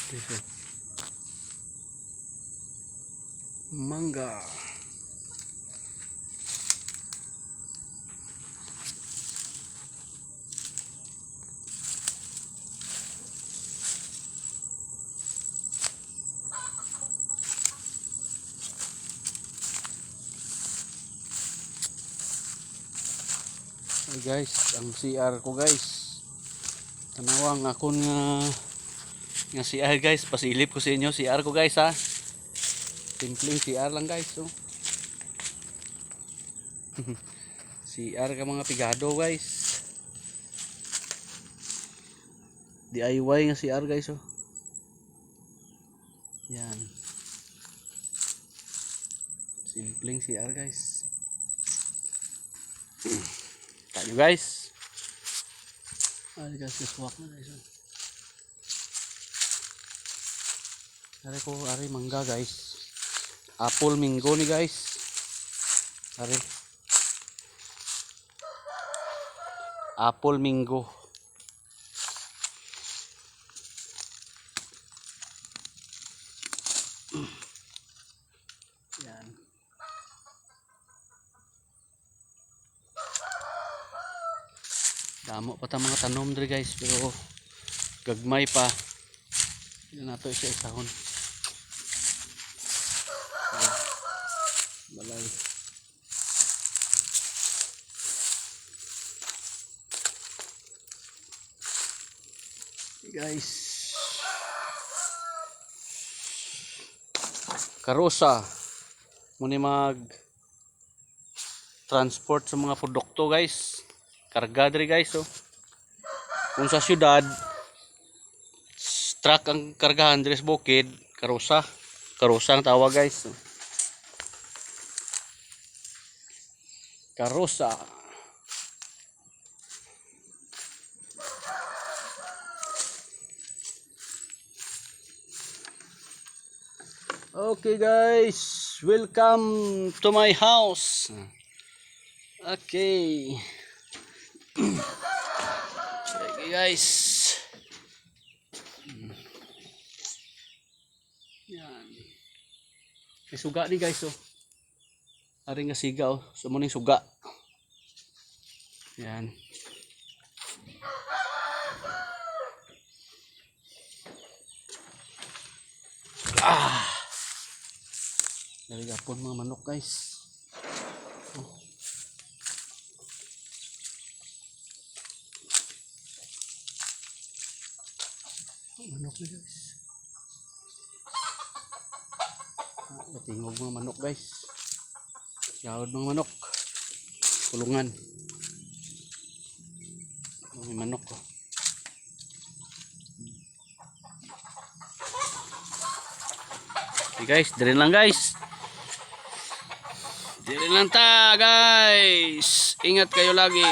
Dito. Mangga. Hey guys, ang CR ko guys. Tanawang ako nga CR guys, pasilip ko sa inyo CR ko guys ha. Simpleng CR lang guys, so. CR ka mga pigado guys. DIY nga CR guys, oh. Yan. Simpleng CR guys. Tayo guys. Ay guys, swak na guys. Ari ko, ari mangga guys. Apple mango ni guys. Ari. Apple mango. Yan. Damo pa ta mga tanom diri guys, pero gagmay pa. Yan nato siya isahon. Balay. Guys. Karosa. Muna mag transport sa mga produkto guys. Karga diri guys, oh. Kung sa syudad truck ang kargahan diri sa bukid, karosa ang tawag guys. Karosa. Okay guys, welcome to my house. Okay. Okay guys. Yan. May suga ni guys, oh. Ari nga siga, oh. Sumuning suga. Yan. Nalagapon mga manok guys. Oh. Manok na guys. Tingog mga manok guys. Yawad mga manok. Kulungan. May manok ko. Okay guys, dire lang guys. Dire lang ta guys. Ingat kayo lagi.